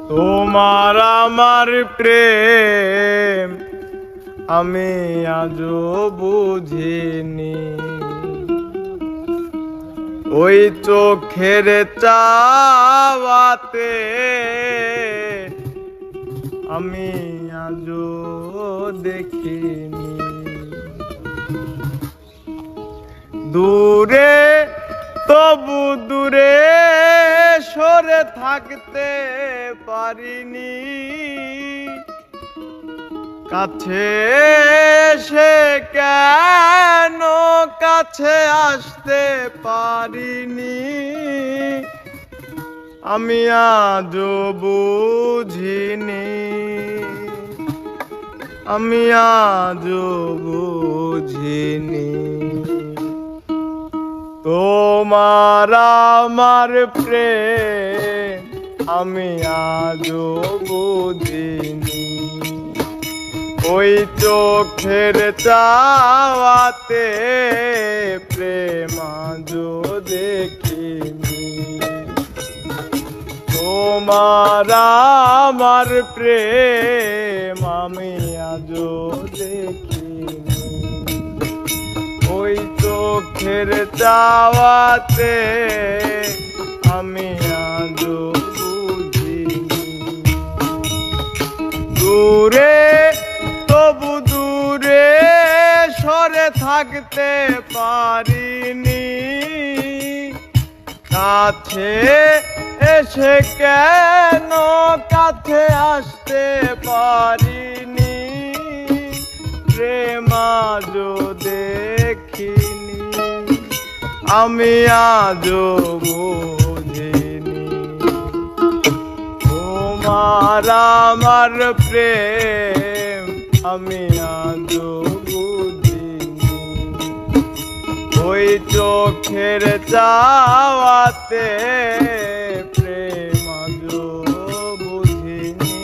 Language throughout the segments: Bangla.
তোমার আমার প্রেম আমি আজও বুঝিনি। ওই চোখের চাওয়াতে আমি আজও দেখিনি। দূরে তবু দূরে সরে থাকতে পারিনি। কাছে সে কেন কাছে আসতে পারিনি। আমি আজও বুঝিনি, আমি আজও বুঝিনি। তোমার আমার প্রেম আমি আজও বুঝিনি। ওই চোখের চাওয়াতে প্রেম আজও দেখিনি। তোমার আমার প্রেম আমি আজও দেখিনি। ওই চোখের চাওয়াতে আমি আজও বুঝিনি। দূরে তবু দূরে সরে থাকতে পারিনি। কাছে এসে কেন কাছে আসতে পারিনি। প্রেম আজও দেখিনি, আমি আজও বুঝিনি। তোমার আমার প্রেম আমি আজও বুঝিনি। ওই চোখের চাওয়াতে প্রেম আজও বুঝিনি।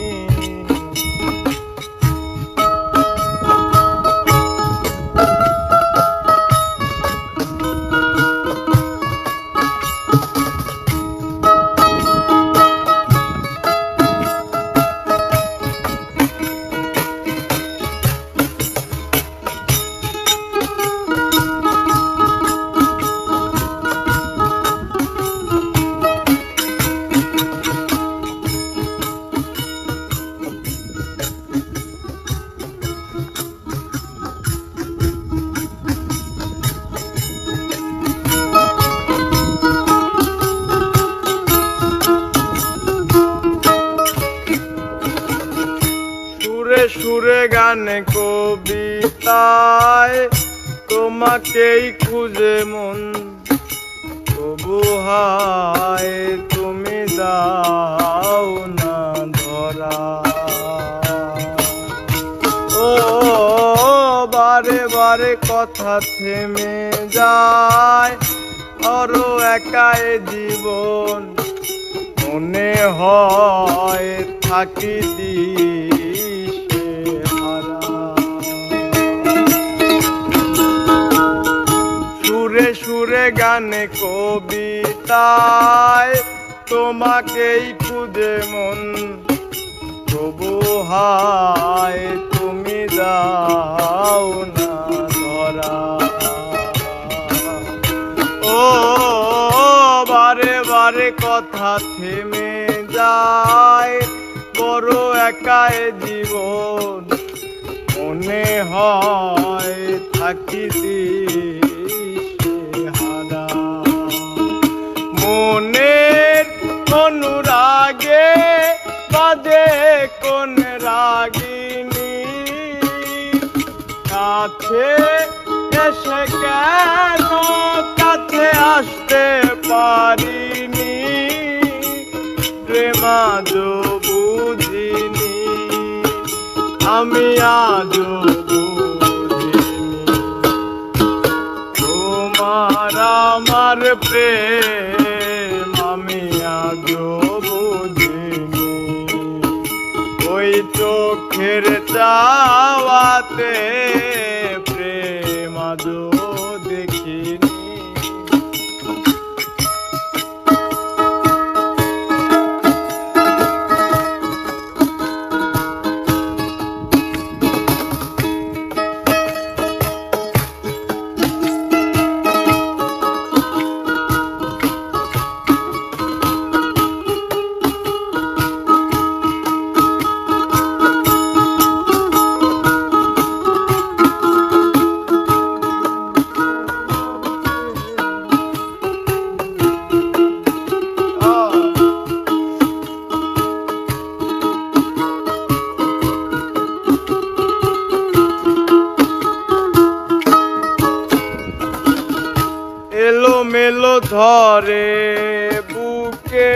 সুরে গানে কবিতায় তোমাকেই খুঁজে মন। তবু হায় তুমি দাও না ধরা। ও বারে বারে কথা থেমে যায়। আরো একাই জীবন মনে হয় থাকি সুরে সুরে গানে কবিতায় তোমাকেই খুঁজে মন। তবু হায় তুমি দাও না ধরা। ও বারে বারে কথা থেমে যায়। বড় একাই জীবন মনে হয় থাকি হারা। মনের অনুরাগে বাজে কোন রাগিনী। কাছে এসে কেন কাছে আসতে পারিনি। প্রেম আজও বুঝিনি, আমি আজও বুঝিনি। তোমার আমার প্রেম আমি আজও বুঝিনি। ওই চোখের চাওয়াতে প্রেম আজও দেখিনি। ধরে বুকে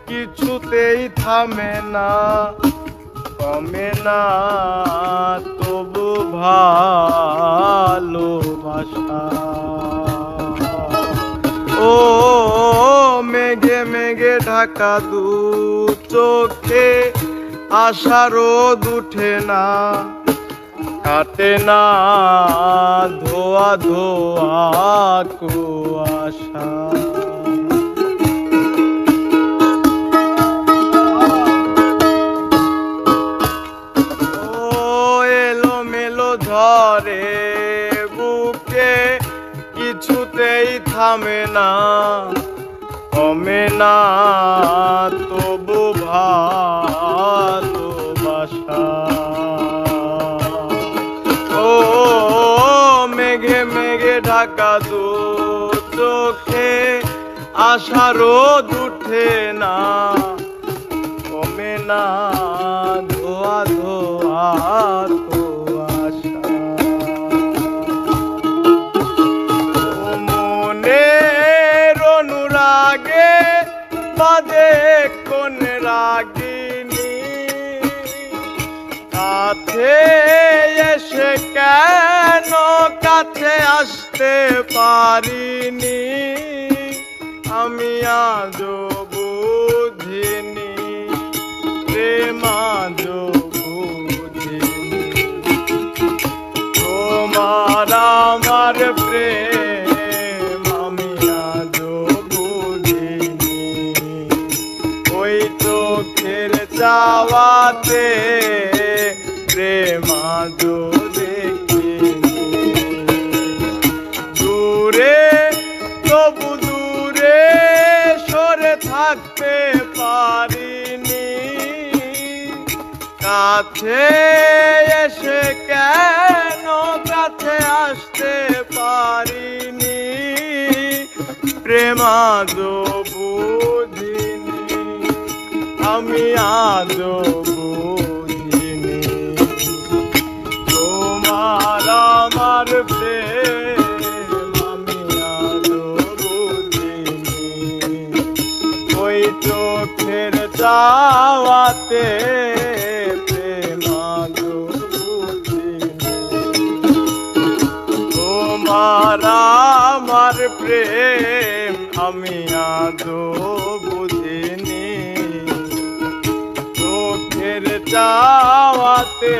কিছুতেই থামে না কমে না তবু ভালোবাসা ও মেঘে মেঘে ঢাকা দু চোখে আশা রোদ উঠে না কাটে না ধোয়া ধোয়া কুয়াশা ধরে বুকে কিছুতেই থামে না কমে না তবু ভালোবাসা ও মেঘে মেঘে ঢাকা দু চোখে আশা রোদ উঠে না কমে না ধোয়া ধোয়া বাজে কোন রাগিনী কাছে এসে কেন কাছে আসতে পারিনি আমি আজও বুঝিনি প্রেম আজও বুঝিনি তোমার আমার প্রেম আমি আজও বুঝিনি ওই চোখের চাওয়াতে প্রেম আজও দেখিনি দূরে তবু দূরে সরে থাকতে পারিনি কাছে এসে কেন কাছে আসতে পারিনি প্রেম আজও বুঝিনি আমি আজও বুঝিনি তোমার আমার প্রেম আমি আজও বুঝিনি ওই চোখের চাওয়াতে প্রেম আজও বুঝিনি তোমার আমার প্রেম আমি আজও বুঝিনি চোখের চাওয়াতে